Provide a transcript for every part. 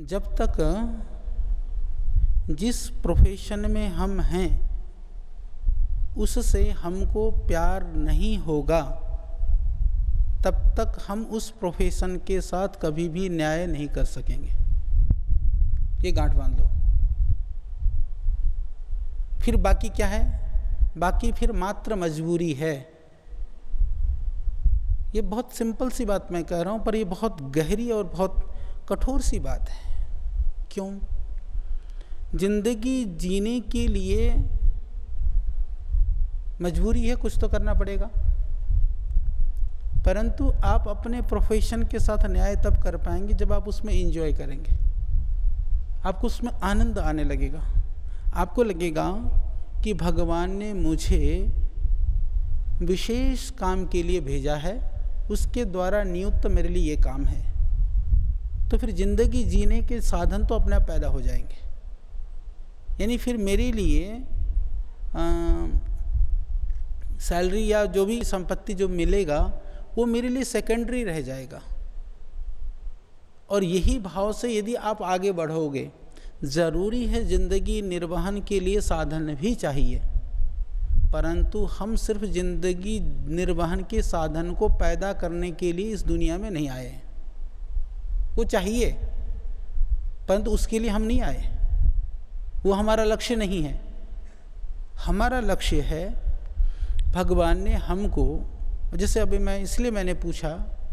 जब तक जिस प्रोफेशन में हम हैं उससे हमको प्यार नहीं होगा, तब तक हम उस प्रोफेशन के साथ कभी भी न्याय नहीं कर सकेंगे। ये गांठ बांध लो। फिर बाकी क्या है? बाकी फिर मात्र मजबूरी है। ये बहुत सिंपल सी बात मैं कह रहा हूँ, पर ये बहुत गहरी और बहुत कठोर सी बात है। क्यों? जिंदगी जीने के लिए मजबूरी है, कुछ तो करना पड़ेगा। परंतु आप अपने प्रोफेशन के साथ न्याय तब कर पाएंगे जब आप उसमें एंजॉय करेंगे, आपको उसमें आनंद आने लगेगा। आपको लगेगा कि भगवान ने मुझे विशेष काम के लिए भेजा है, उसके द्वारा नियुक्त मेरे लिए ये काम है। तो फिर जिंदगी जीने के साधन तो अपने आप पैदा हो जाएंगे। यानी फिर मेरे लिए सैलरी या जो भी संपत्ति जो मिलेगा वो मेरे लिए सेकेंडरी रह जाएगा। और यही भाव से यदि आप आगे बढ़ोगे, ज़रूरी है जिंदगी निर्वहन के लिए साधन भी चाहिए, परंतु हम सिर्फ जिंदगी निर्वहन के साधन को पैदा करने के लिए इस दुनिया में नहीं आए। वो चाहिए, परंतु उसके लिए हम नहीं आए। वो हमारा लक्ष्य नहीं है। हमारा लक्ष्य है, भगवान ने हमको, जैसे अभी मैंने पूछा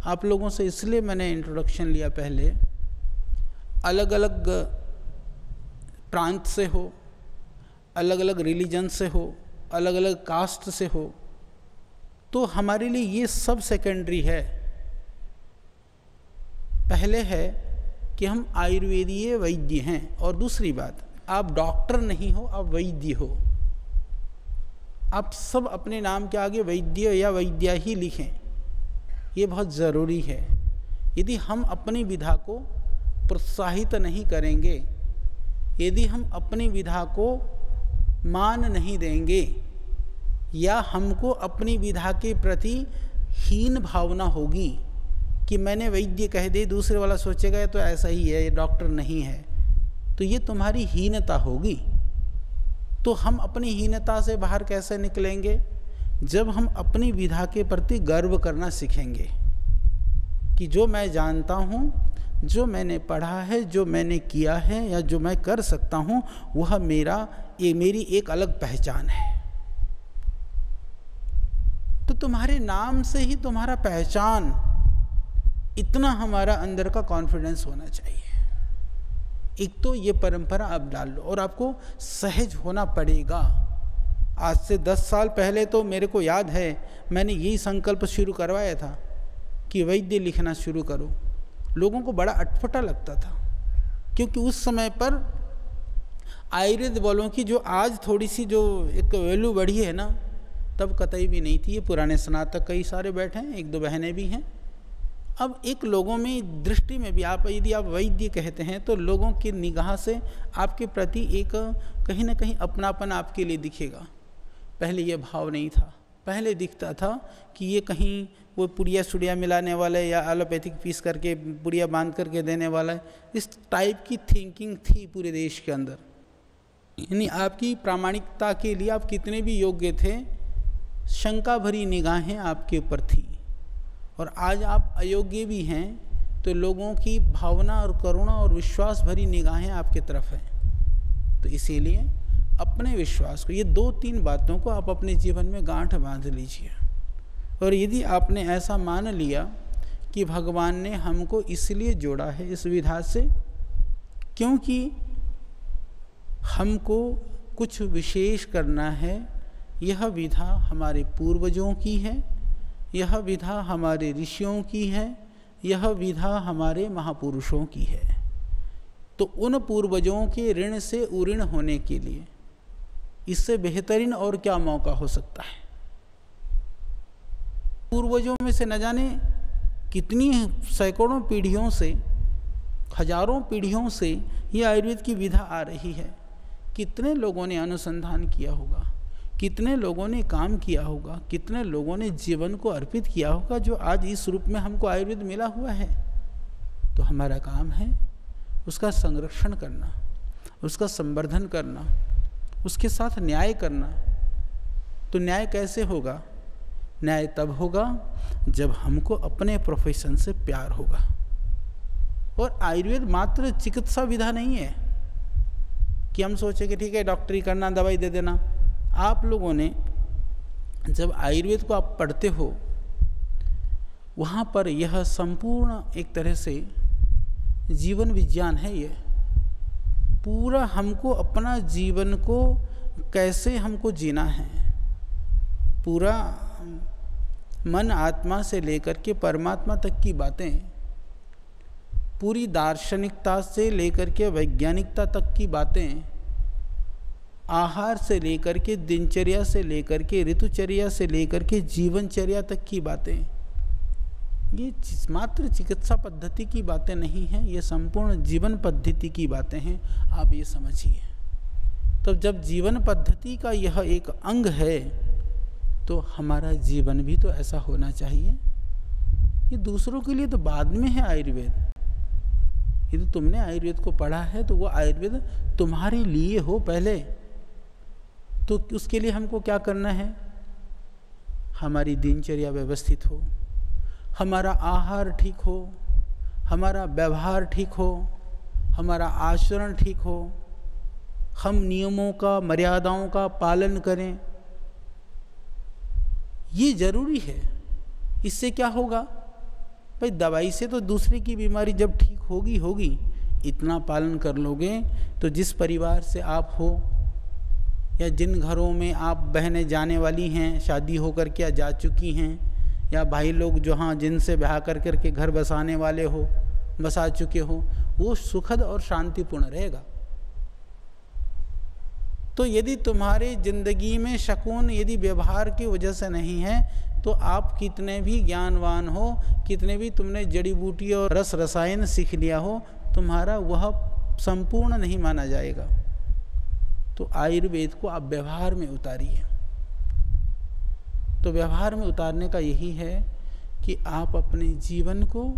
आप लोगों से, इसलिए मैंने इंट्रोडक्शन लिया पहले, अलग अलग प्रांत से हो, अलग अलग रिलीजन से हो, अलग अलग कास्ट से हो, तो हमारे लिए ये सब सेकेंडरी है। पहले है कि हम आयुर्वेदीय वैद्य हैं, और दूसरी बात, आप डॉक्टर नहीं हो, आप वैद्य हो। आप सब अपने नाम के आगे वैद्य या वैद्या ही लिखें, ये बहुत ज़रूरी है। यदि हम अपनी विधा को प्रोत्साहित नहीं करेंगे, यदि हम अपनी विधा को मान नहीं देंगे, या हमको अपनी विधा के प्रति हीन भावना होगी कि मैंने वैद्य कह दे, दूसरे वाला सोचेगा तो ऐसा ही है, ये डॉक्टर नहीं है, तो ये तुम्हारी हीनता होगी। तो हम अपनी हीनता से बाहर कैसे निकलेंगे? जब हम अपनी विधा के प्रति गर्व करना सीखेंगे कि जो मैं जानता हूँ, जो मैंने पढ़ा है, जो मैंने किया है, या जो मैं कर सकता हूँ, वह मेरी एक अलग पहचान है। तो तुम्हारे नाम से ही तुम्हारा पहचान, इतना हमारा अंदर का कॉन्फिडेंस होना चाहिए। एक तो ये परंपरा आप डाल लो, और आपको सहज होना पड़ेगा। आज से 10 साल पहले तो मेरे को याद है, मैंने यही संकल्प शुरू करवाया था कि वैद्य लिखना शुरू करो। लोगों को बड़ा अटपटा लगता था, क्योंकि उस समय पर आयुर्वेद वालों की जो आज थोड़ी सी जो एक वैल्यू बढ़ी है ना, तब कतई भी नहीं थी। ये पुराने स्नातक कई सारे बैठे हैं, 1-2 बहनें भी हैं। अब एक लोगों में दृष्टि में भी यदि आप वैद्य कहते हैं, तो लोगों की निगाह से आपके प्रति एक कहीं ना कहीं अपनापन आपके लिए दिखेगा। पहले ये भाव नहीं था। पहले दिखता था कि ये कहीं वो पुड़िया सुड़िया मिलाने वाला है, या एलोपैथिक पीस करके पुड़िया बांध करके देने वाला है। इस टाइप की थिंकिंग थी पूरे देश के अंदर। यानी आपकी प्रामाणिकता के लिए आप कितने भी योग्य थे, शंका भरी निगाहें आपके ऊपर थी। और आज आप अयोग्य भी हैं, तो लोगों की भावना और करुणा और विश्वास भरी निगाहें आपकी तरफ हैं। तो इसीलिए अपने विश्वास को, ये 2-3 बातों को आप अपने जीवन में गांठ बांध लीजिए। और यदि आपने ऐसा मान लिया कि भगवान ने हमको इसलिए जोड़ा है इस विधा से, क्योंकि हमको कुछ विशेष करना है, यह विधा हमारे पूर्वजों की है, यह विधा हमारे ऋषियों की है, यह विधा हमारे महापुरुषों की है। तो उन पूर्वजों के ऋण से उऋण होने के लिए इससे बेहतरीन और क्या मौका हो सकता है? पूर्वजों में से न जाने कितनी सैकड़ों पीढ़ियों से, हजारों पीढ़ियों से ये आयुर्वेद की विधा आ रही है। कितने लोगों ने अनुसंधान किया होगा, कितने लोगों ने काम किया होगा, कितने लोगों ने जीवन को अर्पित किया होगा, जो आज इस रूप में हमको आयुर्वेद मिला हुआ है। तो हमारा काम है उसका संरक्षण करना, उसका संवर्धन करना, उसके साथ न्याय करना। तो न्याय कैसे होगा? न्याय तब होगा जब हमको अपने प्रोफेशन से प्यार होगा। और आयुर्वेद मात्र चिकित्सा विधा नहीं है कि हम सोचे कि ठीक है डॉक्टरी करना, दवाई दे देना। आप लोगों ने जब आयुर्वेद को आप पढ़ते हो, वहाँ पर यह संपूर्ण एक तरह से जीवन विज्ञान है। ये पूरा हमको अपना जीवन को कैसे हमको जीना है, पूरा मन आत्मा से लेकर के परमात्मा तक की बातें, पूरी दार्शनिकता से लेकर के वैज्ञानिकता तक की बातें, आहार से लेकर के दिनचर्या से लेकर के ऋतुचर्या से लेकर के जीवनचर्या तक की बातें, ये मात्र चिकित्सा पद्धति की बातें नहीं हैं, ये संपूर्ण जीवन पद्धति की बातें हैं। आप ये समझिए। तो जब जीवन पद्धति का यह एक अंग है तो हमारा जीवन भी तो ऐसा होना चाहिए। ये दूसरों के लिए तो बाद में है आयुर्वेद। यदि तुमने आयुर्वेद को पढ़ा है तो वो आयुर्वेद तुम्हारे लिए हो पहले। तो उसके लिए हमको क्या करना है? हमारी दिनचर्या व्यवस्थित हो, हमारा आहार ठीक हो, हमारा व्यवहार ठीक हो, हमारा आचरण ठीक हो, हम नियमों का, मर्यादाओं का पालन करें। ये जरूरी है। इससे क्या होगा भाई? दवाई से तो दूसरे की बीमारी जब ठीक होगी, इतना पालन कर लोगे तो जिस परिवार से आप हो या जिन घरों में आप बहनें जाने वाली हैं, शादी होकर के या जा चुकी हैं, या भाई लोग जो हाँ जिनसे ब्याह कर के घर बसाने वाले हो, बसा चुके हो, वो सुखद और शांतिपूर्ण रहेगा। तो यदि तुम्हारी जिंदगी में शकून यदि व्यवहार की वजह से नहीं है तो आप कितने भी ज्ञानवान हो, कितने भी तुमने जड़ी बूटी और रस रसायन सीख लिया हो, तुम्हारा वह संपूर्ण नहीं माना जाएगा। तो आयुर्वेद को आप व्यवहार में उतारिए। तो व्यवहार में उतारने का यही है कि आप अपने जीवन को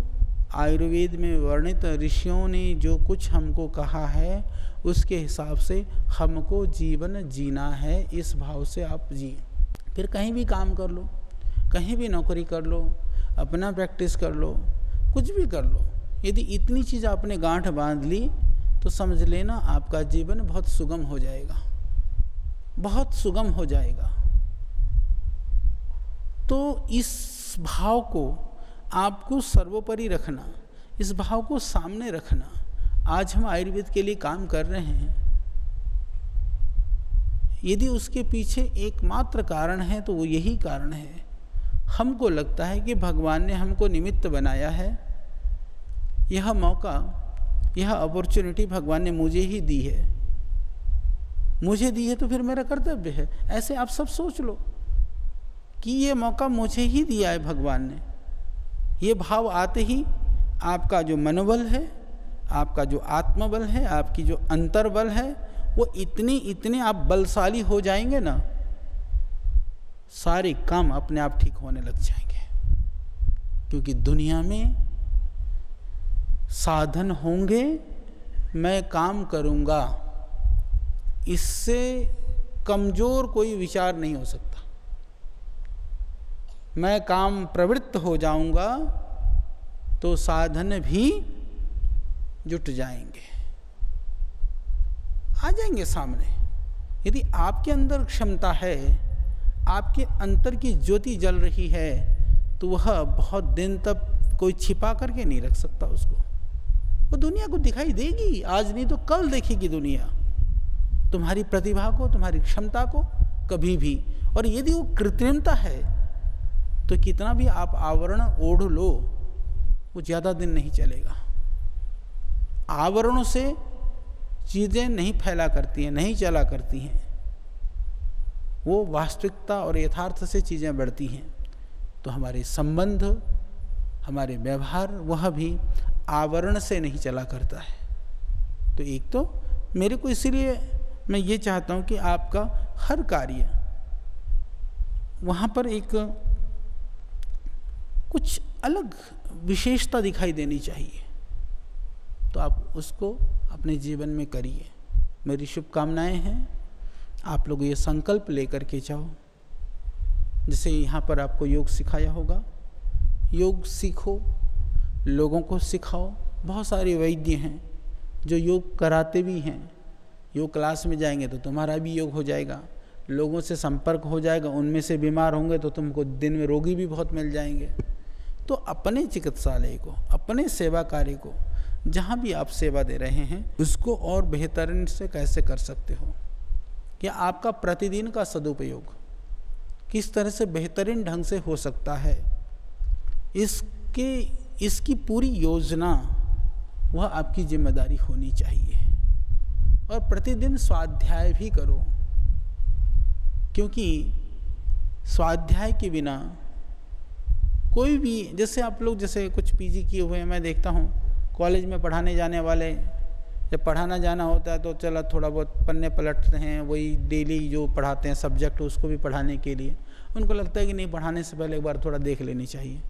आयुर्वेद में वर्णित ऋषियों ने जो कुछ हमको कहा है उसके हिसाब से हमको जीवन जीना है। इस भाव से आप जिए। फिर कहीं भी काम कर लो, कहीं भी नौकरी कर लो, अपना प्रैक्टिस कर लो, कुछ भी कर लो। यदि इतनी चीज़ आपने गांठ बांध ली तो समझ लेना आपका जीवन बहुत सुगम हो जाएगा, बहुत सुगम हो जाएगा। तो इस भाव को आपको सर्वोपरि रखना, इस भाव को सामने रखना। आज हम आयुर्वेद के लिए काम कर रहे हैं, यदि उसके पीछे एकमात्र कारण है तो वो यही कारण है। हमको लगता है कि भगवान ने हमको निमित्त बनाया है, यह मौका, यह अपॉर्चुनिटी भगवान ने मुझे ही दी है, मुझे दी है तो फिर मेरा कर्तव्य है। ऐसे आप सब सोच लो कि ये मौका मुझे ही दिया है भगवान ने। ये भाव आते ही आपका जो मनोबल है, आपका जो आत्मबल है, आपकी जो अंतर्बल है, वो इतने आप बलशाली हो जाएंगे ना, सारे काम अपने आप ठीक होने लग जाएंगे। क्योंकि दुनिया में साधन होंगे, मैं काम करूंगा, इससे कमजोर कोई विचार नहीं हो सकता। मैं काम प्रवृत्त हो जाऊंगा तो साधन भी जुट जाएंगे, आ जाएंगे सामने। यदि आपके अंदर क्षमता है, आपके अंतर की ज्योति जल रही है, तो वह बहुत दिन तक कोई छिपा करके नहीं रख सकता उसको। वो दुनिया को दिखाई देगी, आज नहीं तो कल देखेगी दुनिया तुम्हारी प्रतिभा को, तुम्हारी क्षमता को, कभी भी। और यदि वो कृत्रिमता है तो कितना भी आप आवरण ओढ़ लो, वो ज़्यादा दिन नहीं चलेगा। आवरणों से चीज़ें नहीं फैला करती हैं, नहीं चला करती हैं। वो वास्तविकता और यथार्थ से चीज़ें बढ़ती हैं। तो हमारे संबंध, हमारे व्यवहार, वह भी आवरण से नहीं चला करता है। तो एक तो मेरे को इसीलिए मैं ये चाहता हूँ कि आपका हर कार्य वहाँ पर एक कुछ अलग विशेषता दिखाई देनी चाहिए। तो आप उसको अपने जीवन में करिए। मेरी शुभकामनाएं हैं, आप लोग ये संकल्प लेकर के जाओ। जैसे यहाँ पर आपको योग सिखाया होगा, योग सीखो, लोगों को सिखाओ। बहुत सारे वैद्य हैं जो योग कराते भी हैं। योग क्लास में जाएंगे तो तुम्हारा भी योग हो जाएगा, लोगों से संपर्क हो जाएगा, उनमें से बीमार होंगे तो तुमको दिन में रोगी भी बहुत मिल जाएंगे। तो अपने चिकित्सालय को, अपने सेवा कार्य को, जहाँ भी आप सेवा दे रहे हैं उसको और बेहतरीन से कैसे कर सकते हो, या आपका प्रतिदिन का सदुपयोग किस तरह से बेहतरीन ढंग से हो सकता है, इसकी पूरी योजना वह आपकी जिम्मेदारी होनी चाहिए। और प्रतिदिन स्वाध्याय भी करो, क्योंकि स्वाध्याय के बिना कोई भी, जैसे आप लोग जैसे कुछ पीजी किए हुए हैं, मैं देखता हूँ कॉलेज में पढ़ाने जाने वाले, जब पढ़ाना जाना होता है तो चला थोड़ा बहुत पन्ने पलटते हैं, वही डेली जो पढ़ाते हैं सब्जेक्ट उसको भी पढ़ाने के लिए उनको लगता है कि नहीं, पढ़ाने से पहले एक बार थोड़ा देख लेनी चाहिए।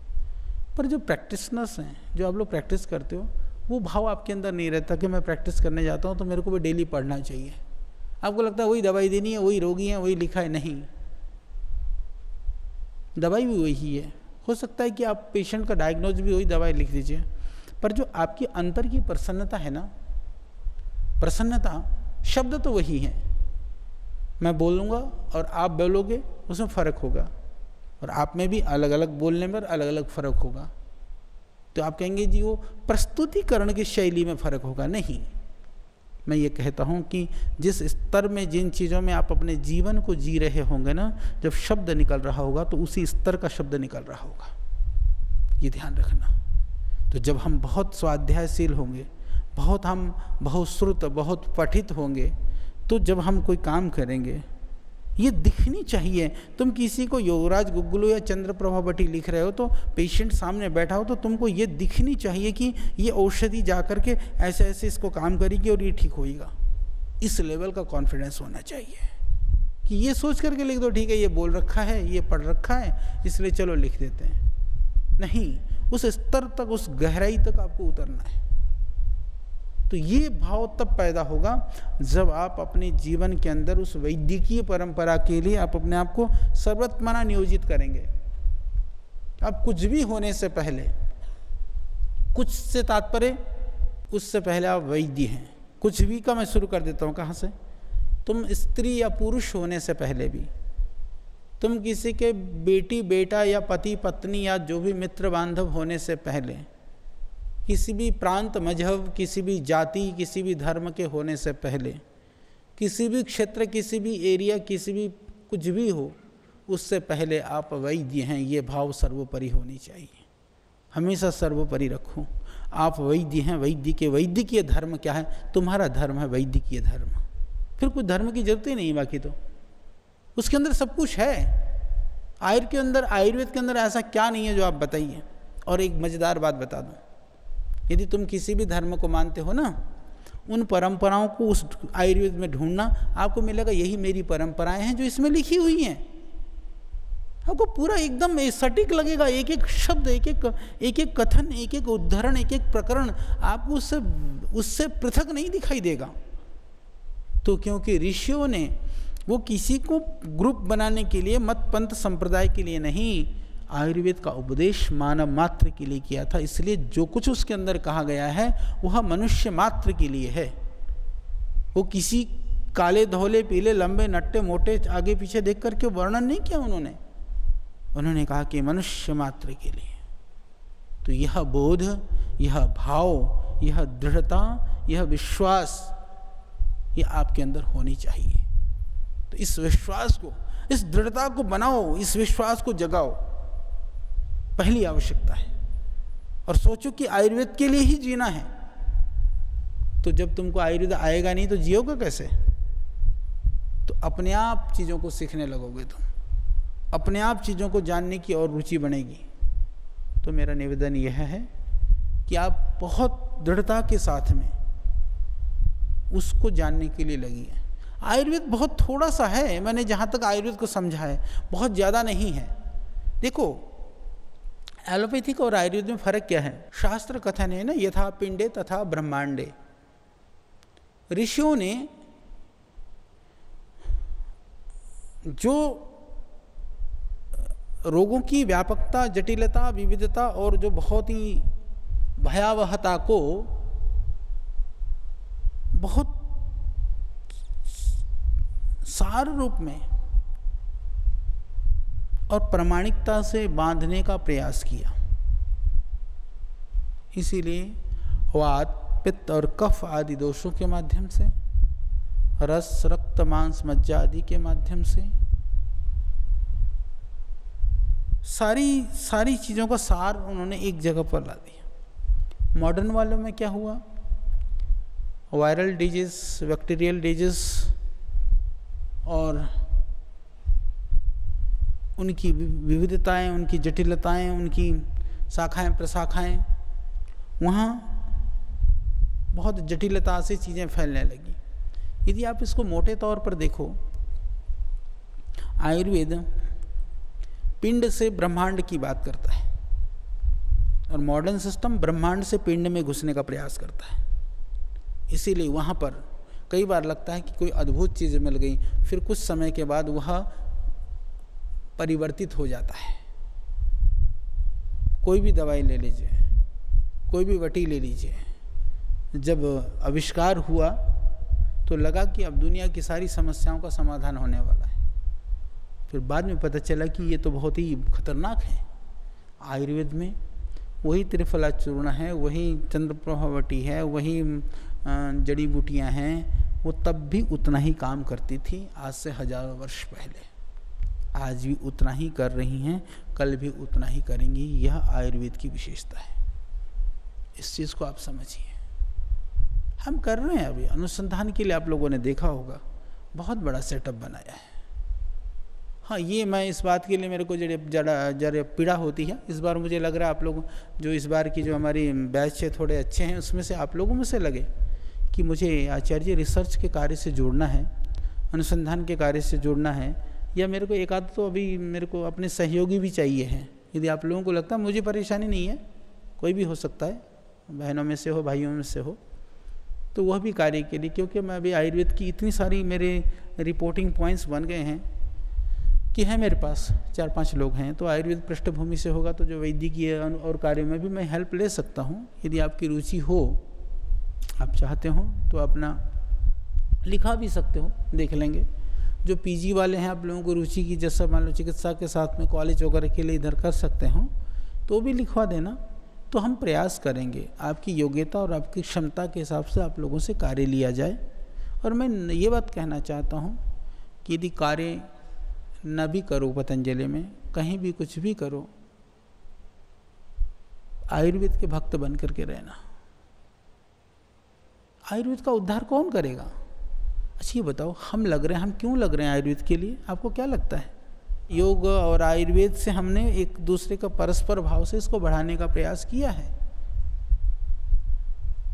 पर जो प्रैक्टिशनर्स हैं, जो आप लोग प्रैक्टिस करते हो, वो भाव आपके अंदर नहीं रहता कि मैं प्रैक्टिस करने जाता हूँ तो मेरे को भी डेली पढ़ना चाहिए। आपको लगता है वही दवाई देनी है, वही रोगी है, वही लिखा है। नहीं, दवाई भी वही है। हो सकता है कि आप पेशेंट का डायग्नोज भी वही दवाई लिख दीजिए, पर जो आपकी अंतर की प्रसन्नता है ना, प्रसन्नता शब्द तो वही है, मैं बोलूँगा और आप बोलोगे उसमें फ़र्क होगा, और आप में भी अलग अलग बोलने में अलग अलग फ़र्क होगा। तो आप कहेंगे जी वो प्रस्तुतिकरण की शैली में फ़र्क होगा। नहीं, मैं ये कहता हूँ कि जिस स्तर में, जिन चीज़ों में आप अपने जीवन को जी रहे होंगे ना, जब शब्द निकल रहा होगा तो उसी स्तर का शब्द निकल रहा होगा, ये ध्यान रखना। तो जब हम बहुत स्वाध्यायशील होंगे, हम बहुत श्रुत, बहुत पठित होंगे, तो जब हम कोई काम करेंगे ये दिखनी चाहिए। तुम किसी को योगराज गुग्गुलू या चंद्रप्रभा भट्टी लिख रहे हो तो पेशेंट सामने बैठा हो तो तुमको ये दिखनी चाहिए कि ये औषधि जा कर के ऐसे ऐसे इसको काम करेगी और ये ठीक होएगा। इस लेवल का कॉन्फिडेंस होना चाहिए कि ये सोच करके लिख दो, ठीक है ये बोल रखा है, ये पढ़ रखा है, इसलिए चलो लिख देते हैं। नहीं, उस स्तर तक, उस गहराई तक आपको उतरना है। तो ये भाव तब पैदा होगा जब आप अपने जीवन के अंदर उस वैदिकीय परंपरा के लिए आप अपने आप को सर्वतमना नियोजित करेंगे। अब कुछ भी होने से पहले, कुछ से तात्पर्य उससे पहले आप वैद्य हैं। कुछ भी का मैं शुरू कर देता हूँ, कहाँ से? तुम स्त्री या पुरुष होने से पहले भी, तुम किसी के बेटी बेटा या पति पत्नी या जो भी मित्र बांधव होने से पहले, किसी भी प्रांत मजहब, किसी भी जाति, किसी भी धर्म के होने से पहले, किसी भी क्षेत्र, किसी भी एरिया, किसी भी कुछ भी हो, उससे पहले आप वैद्य हैं, ये भाव सर्वोपरि होनी चाहिए। हमेशा सर्वोपरि रखो, आप वैद्य हैं। वैदिकीय धर्म क्या है? तुम्हारा धर्म है वैदिकीय धर्म। फिर कुछ धर्म की जरूरत ही नहीं, बाकी तो उसके अंदर सब कुछ है। आयुर्वेद के अंदर ऐसा क्या नहीं है जो आप बताइए। और एक मज़ेदार बात बता दूं, यदि तुम किसी भी धर्म को मानते हो ना, उन परंपराओं को उस आयुर्वेद में ढूंढना, आपको मिलेगा यही मेरी परंपराएं हैं जो इसमें लिखी हुई हैं। आपको पूरा एकदम सटीक लगेगा, एक एक शब्द, एक एक कथन, एक एक उदाहरण, एक एक प्रकरण आपको उससे पृथक नहीं दिखाई देगा। तो क्योंकि ऋषियों ने वो किसी को ग्रुप बनाने के लिए, मत पंथ संप्रदाय के लिए नहीं, आयुर्वेद का उपदेश मानव मात्र के लिए किया था। इसलिए जो कुछ उसके अंदर कहा गया है वह मनुष्य मात्र के लिए है। वो किसी काले धोले पीले लंबे नट्टे मोटे आगे पीछे देख करके वर्णन नहीं किया उन्होंने कहा कि मनुष्य मात्र के लिए। तो यह बोध, यह भाव, यह दृढ़ता, यह विश्वास, यह आपके अंदर होनी चाहिए। तो इस विश्वास को, इस दृढ़ता को बनाओ, इस विश्वास को जगाओ, पहली आवश्यकता है। और सोचो कि आयुर्वेद के लिए ही जीना है। तो जब तुमको आयुर्वेद आएगा नहीं तो जियोगे कैसे? तो अपने आप चीज़ों को सीखने लगोगे, तुम अपने आप चीज़ों को जानने की और रुचि बनेगी। तो मेरा निवेदन यह है कि आप बहुत दृढ़ता के साथ में उसको जानने के लिए लगी है। आयुर्वेद बहुत थोड़ा सा है, मैंने जहाँ तक आयुर्वेद को समझा है, बहुत ज़्यादा नहीं है। देखो, एलोपैथिक और आयुर्वेद में फ़र्क क्या है? शास्त्र कथन है ना, यथा पिंडे तथा ब्रह्मांडे। ऋषियों ने जो रोगों की व्यापकता, जटिलता, विविधता और जो बहुत ही भयावहता को बहुत सार रूप में और प्रामाणिकता से बांधने का प्रयास किया। इसीलिए वात, पित्त और कफ आदि दोषों के माध्यम से, रस, रक्त, मांस, मज्जा आदि के माध्यम से सारी चीज़ों का सार उन्होंने एक जगह पर ला दिया। मॉडर्न वालों में क्या हुआ? वायरल डिजीज, बैक्टीरियल डिजीज और उनकी विविधताएं, उनकी जटिलताएं, उनकी शाखाएं प्रशाखाएं, वहाँ बहुत जटिलता से चीज़ें फैलने लगी। यदि आप इसको मोटे तौर पर देखो, आयुर्वेद पिंड से ब्रह्मांड की बात करता है और मॉडर्न सिस्टम ब्रह्मांड से पिंड में घुसने का प्रयास करता है। इसीलिए वहाँ पर कई बार लगता है कि कोई अद्भुत चीज़ मिल गई, फिर कुछ समय के बाद वह परिवर्तित हो जाता है। कोई भी दवाई ले लीजिए, कोई भी वटी ले लीजिए, जब आविष्कार हुआ तो लगा कि अब दुनिया की सारी समस्याओं का समाधान होने वाला है। फिर बाद में पता चला कि ये तो बहुत ही खतरनाक है। आयुर्वेद में वही त्रिफला चूर्ण है, वही चंद्रप्रभावटी है, वही जड़ी बूटियाँ हैं, वो तब भी उतना ही काम करती थी आज से हजारों वर्ष पहले। आज भी उतना ही कर रही हैं, कल भी उतना ही करेंगी। यह आयुर्वेद की विशेषता है। इस चीज़ को आप समझिए। हम कर रहे हैं अभी अनुसंधान के लिए, आप लोगों ने देखा होगा बहुत बड़ा सेटअप बनाया है। हाँ, ये मैं इस बात के लिए मेरे को जरा पीड़ा होती है। इस बार मुझे लग रहा है आप लोग जो इस बार की जो हमारी बैच है थोड़े अच्छे हैं, उसमें से आप लोगों में से लगे कि मुझे आचार्य रिसर्च के कार्य से जोड़ना है, अनुसंधान के कार्य से जोड़ना है, या मेरे को एक आध तो अभी मेरे को अपने सहयोगी भी चाहिए हैं। यदि आप लोगों को लगता है, मुझे परेशानी नहीं है, कोई भी हो सकता है, बहनों में से हो, भाइयों में से हो, तो वह भी कार्य के लिए, क्योंकि मैं अभी आयुर्वेद की इतनी सारी मेरे रिपोर्टिंग पॉइंट्स बन गए हैं कि है मेरे पास 4-5 लोग हैं, तो आयुर्वेद पृष्ठभूमि से होगा तो जो वैद्यकीय और कार्यों में भी मैं हेल्प ले सकता हूँ। यदि आपकी रुचि हो, आप चाहते हो तो अपना लिखा भी सकते हो, देख लेंगे। जो पीजी वाले हैं, आप लोगों को रुचि की, जैसा मान लो चिकित्सा के साथ में कॉलेज वगैरह के लिए इधर कर सकते हो, तो भी लिखवा देना। तो हम प्रयास करेंगे आपकी योग्यता और आपकी क्षमता के हिसाब से आप लोगों से कार्य लिया जाए। और मैं ये बात कहना चाहता हूँ कि यदि कार्य न भी करो पतंजलि में, कहीं भी कुछ भी करो, आयुर्वेद के भक्त बन करके रहना। आयुर्वेद का उद्धार कौन करेगा? अच्छा ये बताओ, हम लग रहे हैं, हम क्यों लग रहे हैं आयुर्वेद के लिए? आपको क्या लगता है? योग और आयुर्वेद से हमने एक दूसरे का परस्पर भाव से इसको बढ़ाने का प्रयास किया है।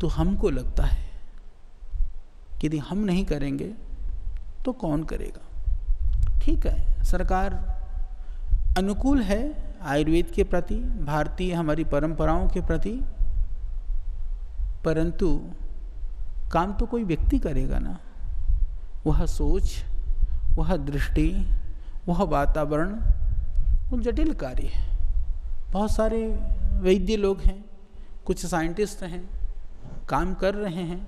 तो हमको लगता है कि यदि हम नहीं करेंगे तो कौन करेगा? ठीक है, सरकार अनुकूल है आयुर्वेद के प्रति, भारतीय हमारी परंपराओं के प्रति, परंतु काम तो कोई व्यक्ति करेगा ना। वह सोच, वह दृष्टि, वह वातावरण, वो जटिल कार्य है। बहुत सारे वैद्य लोग हैं, कुछ साइंटिस्ट हैं, काम कर रहे हैं,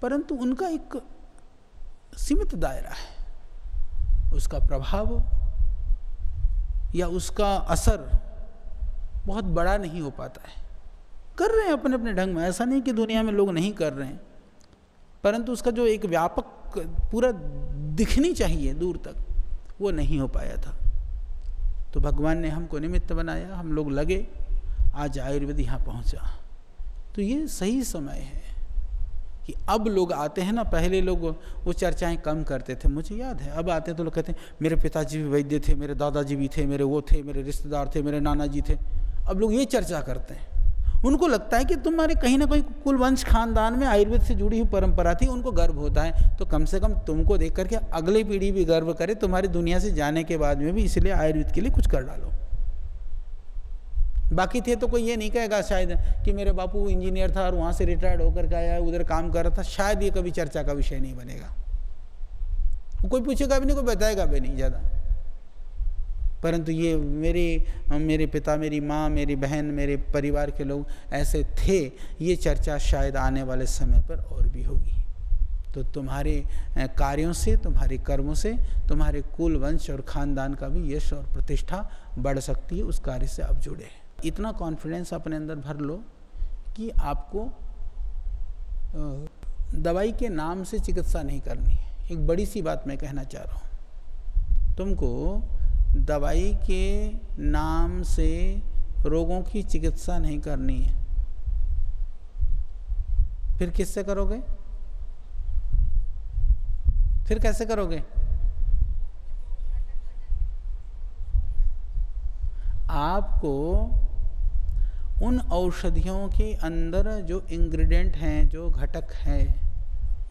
परंतु उनका एक सीमित दायरा है। उसका प्रभाव या उसका असर बहुत बड़ा नहीं हो पाता है। कर रहे हैं अपने अपने ढंग में, ऐसा नहीं कि दुनिया में लोग नहीं कर रहे हैं, परंतु उसका जो एक व्यापक पूरा दिखनी चाहिए दूर तक, वो नहीं हो पाया था। तो भगवान ने हमको निमित्त बनाया, हम लोग लगे, आज आयुर्वेद यहाँ पहुँचा। तो ये सही समय है कि अब लोग आते हैं ना। पहले लोग वो चर्चाएं कम करते थे, मुझे याद है। अब आते हैं तो लोग कहते हैं मेरे पिताजी भी वैद्य थे, मेरे दादाजी भी थे, मेरे वो थे, मेरे रिश्तेदार थे, मेरे नाना जी थे। अब लोग ये चर्चा करते हैं। उनको लगता है कि तुम्हारे कहीं ना कहीं कुल वंश खानदान में आयुर्वेद से जुड़ी हुई परंपरा थी, उनको गर्व होता है। तो कम से कम तुमको देख करके अगली पीढ़ी भी गर्व करे तुम्हारी दुनिया से जाने के बाद में भी, इसलिए आयुर्वेद के लिए कुछ कर डालो। बाकी थे तो कोई ये नहीं कहेगा शायद कि मेरे बापू इंजीनियर था और वहाँ से रिटायर्ड होकर के आया, उधर काम कर रहा था, शायद ये कभी चर्चा का विषय नहीं बनेगा, कोई पूछेगा भी नहीं, कोई बताएगा भी नहीं ज़्यादा। परंतु ये मेरे पिता, मेरी माँ, मेरी बहन, मेरे परिवार के लोग ऐसे थे, ये चर्चा शायद आने वाले समय पर और भी होगी। तो तुम्हारे कार्यों से, तुम्हारे कर्मों से तुम्हारे कुल, वंश और खानदान का भी यश और प्रतिष्ठा बढ़ सकती है। उस कार्य से आप जुड़े हैं। इतना कॉन्फिडेंस अपने अंदर भर लो कि आपको दवाई के नाम से चिकित्सा नहीं करनी है। एक बड़ी सी बात मैं कहना चाह रहा हूँ, तुमको दवाई के नाम से रोगों की चिकित्सा नहीं करनी है। फिर किससे करोगे? फिर कैसे करोगे? आपको उन औषधियों के अंदर जो इंग्रेडिएंट हैं, जो घटक हैं,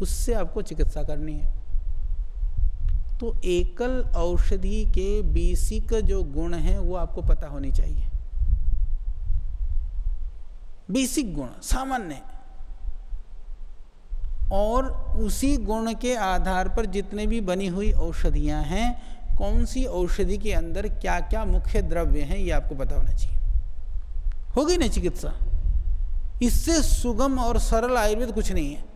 उससे आपको चिकित्सा करनी है। तो एकल औषधि के बेसिक जो गुण हैं वो आपको पता होनी चाहिए। बेसिक गुण, सामान्य, और उसी गुण के आधार पर जितने भी बनी हुई औषधियां हैं, कौन सी औषधि के अंदर क्या क्या मुख्य द्रव्य हैं, ये आपको पता होना चाहिए। होगी ना चिकित्सा? इससे सुगम और सरल आयुर्वेद कुछ नहीं है।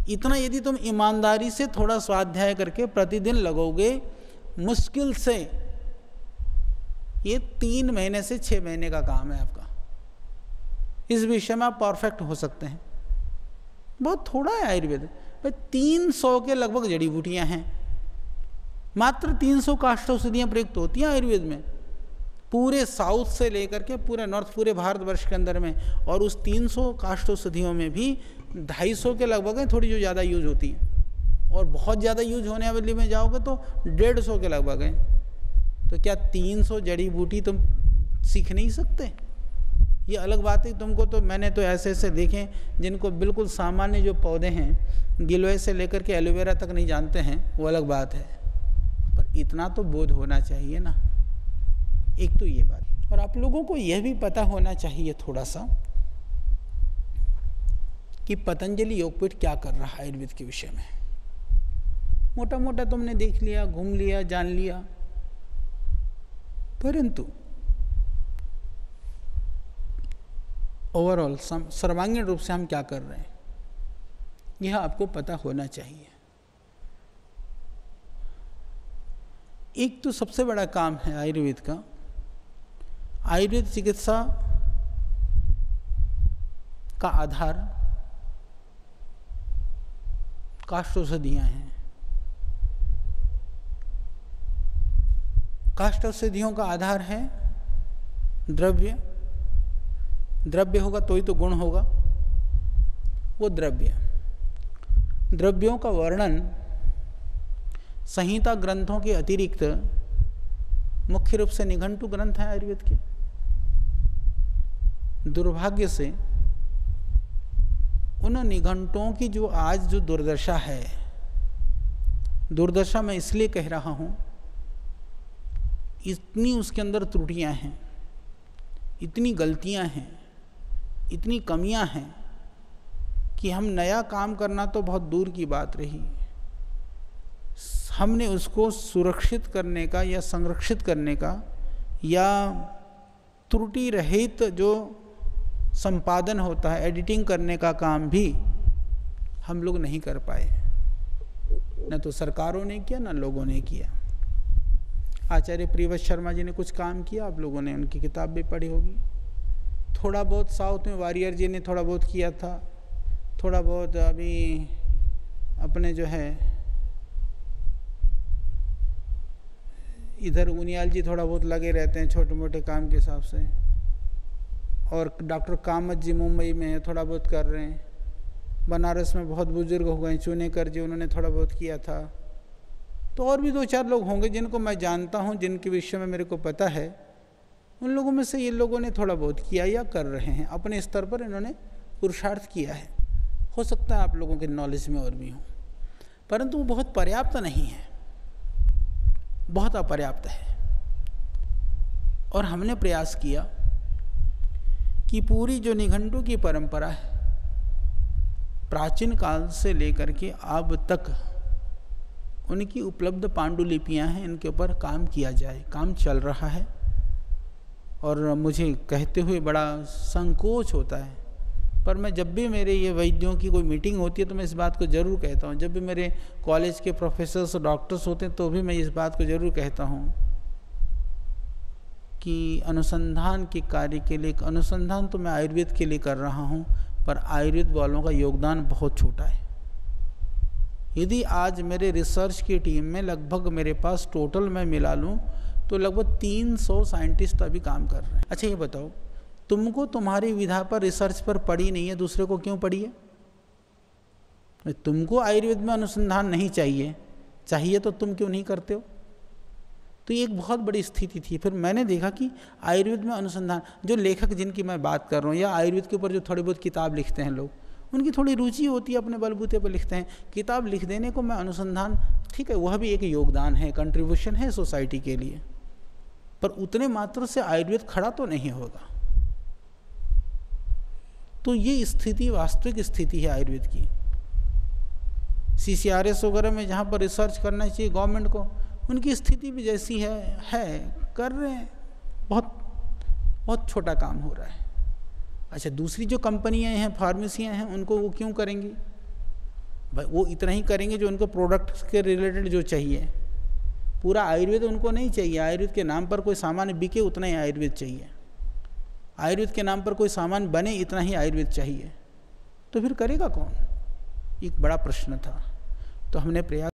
इतना यदि तुम ईमानदारी से थोड़ा स्वाध्याय करके प्रतिदिन लगोगे, मुश्किल से ये 3 महीने से 6 महीने का काम है आपका। इस विषय में आप परफेक्ट हो सकते हैं। बहुत थोड़ा है आयुर्वेद भाई, 300 के लगभग जड़ी बूटियां हैं, मात्र 300 काष्ठौषधियां प्रयुक्त होती हैं आयुर्वेद में, पूरे साउथ से लेकर के पूरे नॉर्थ, पूरे भारतवर्ष के अंदर में। और उस 300 काष्ठौषधियों में भी 250 के लगभग है थोड़ी जो ज़्यादा यूज होती हैं, और बहुत ज़्यादा यूज होने वाली में जाओगे तो 150 के लगभग हैं। तो क्या 300 जड़ी बूटी तुम सीख नहीं सकते? ये अलग बात है। तुमको तो मैंने तो ऐसे ऐसे देखे जिनको बिल्कुल सामान्य जो पौधे हैं, गिलोय से लेकर के एलोवेरा तक नहीं जानते हैं, वो अलग बात है। पर इतना तो बोध होना चाहिए ना। एक तो ये बात, और आप लोगों को यह भी पता होना चाहिए थोड़ा सा कि पतंजलि योगपीठ क्या कर रहा है आयुर्वेद के विषय में। मोटा मोटा तुमने देख लिया, घूम लिया, जान लिया, परंतु ओवरऑल सर्वांगीण रूप से हम क्या कर रहे हैं, यह आपको पता होना चाहिए। एक तो सबसे बड़ा काम है आयुर्वेद का, आयुर्वेद चिकित्सा का आधार काष्ठौषधियां हैं। काष्ठौषधियों का आधार है द्रव्य। द्रव्य होगा तो ही तो गुण होगा। वो द्रव्यों का वर्णन संहिता ग्रंथों के अतिरिक्त मुख्य रूप से निघंटु ग्रंथ हैं आयुर्वेद के। दुर्भाग्य से उन निघंटुओं की जो आज जो दुर्दशा है, दुर्दशा मैं इसलिए कह रहा हूं, इतनी उसके अंदर त्रुटियां हैं, इतनी गलतियां हैं, इतनी कमियां हैं कि हम नया काम करना तो बहुत दूर की बात रही, हमने उसको सुरक्षित करने का या संरक्षित करने का या त्रुटि रहित जो संपादन होता है, एडिटिंग करने का काम भी हम लोग नहीं कर पाए। न तो सरकारों ने किया, न लोगों ने किया। आचार्य प्रियव्रत शर्मा जी ने कुछ काम किया, आप लोगों ने उनकी किताब भी पढ़ी होगी। थोड़ा बहुत साउथ में वारियर जी ने थोड़ा बहुत किया था, थोड़ा बहुत अभी अपने जो है इधर उनियाल जी थोड़ा बहुत लगे रहते हैं छोटे मोटे काम के हिसाब से, और डॉक्टर कामत जी मुंबई में थोड़ा बहुत कर रहे हैं। बनारस में बहुत बुजुर्ग हो गए, चुनेकर जी, उन्होंने थोड़ा बहुत किया था। तो और भी 2-4 लोग होंगे जिनको मैं जानता हूं, जिनके विषय में मेरे को पता है। उन लोगों में से ये लोगों ने थोड़ा बहुत किया या कर रहे हैं, अपने स्तर पर इन्होंने पुरुषार्थ किया है। हो सकता है आप लोगों के नॉलेज में और भी हो, परंतु वो बहुत पर्याप्त नहीं है, बहुत अपर्याप्त है। और हमने प्रयास किया कि पूरी जो निघंटू की परंपरा है, प्राचीन काल से लेकर के अब तक उनकी उपलब्ध पांडुलिपियां हैं, इनके ऊपर काम किया जाए। काम चल रहा है और मुझे कहते हुए बड़ा संकोच होता है, पर मैं जब भी मेरे ये वैद्यों की कोई मीटिंग होती है तो मैं इस बात को ज़रूर कहता हूँ। जब भी मेरे कॉलेज के प्रोफेसर्स और डॉक्टर्स होते हैं तो भी मैं इस बात को ज़रूर कहता हूँ कि अनुसंधान के कार्य के लिए, अनुसंधान तो मैं आयुर्वेद के लिए कर रहा हूँ, पर आयुर्वेद वालों का योगदान बहुत छोटा है। यदि आज मेरे रिसर्च की टीम में लगभग मेरे पास टोटल मैं मिला लूँ तो लगभग 300 साइंटिस्ट अभी काम कर रहे हैं। अच्छा ये बताओ, तुमको तुम्हारी विधा पर, रिसर्च पर पड़ी नहीं है, दूसरे को क्यों पड़ी है? तुमको आयुर्वेद में अनुसंधान नहीं चाहिए, चाहिए तो तुम क्यों नहीं करते हो? तो ये एक बहुत बड़ी स्थिति थी। फिर मैंने देखा कि आयुर्वेद में अनुसंधान, जो लेखक जिनकी मैं बात कर रहा हूँ या आयुर्वेद के ऊपर जो थोड़ी बहुत किताब लिखते हैं लोग, उनकी थोड़ी रुचि होती है, अपने बलबूते पर लिखते हैं। किताब लिख देने को मैं अनुसंधान, ठीक है, वह भी एक योगदान है, कंट्रीब्यूशन है सोसाइटी के लिए, पर उतने मात्र से आयुर्वेद खड़ा तो नहीं होगा। तो ये स्थिति वास्तविक स्थिति है आयुर्वेद की। CCRS वगैरह में जहाँ पर रिसर्च करना चाहिए गवर्नमेंट को, उनकी स्थिति भी जैसी है कर रहे हैं, बहुत छोटा काम हो रहा है। अच्छा, दूसरी जो कंपनियां हैं, फार्मेसियां हैं, उनको वो क्यों करेंगी भाई? वो इतना ही करेंगे जो उनको प्रोडक्ट के रिलेटेड जो चाहिए। पूरा आयुर्वेद उनको नहीं चाहिए। आयुर्वेद के नाम पर कोई सामान बिके उतना ही आयुर्वेद चाहिए, आयुर्वेद के नाम पर कोई सामान बने इतना ही आयुर्वेद चाहिए। तो फिर करेगा कौन? एक बड़ा प्रश्न था। तो हमने प्रयास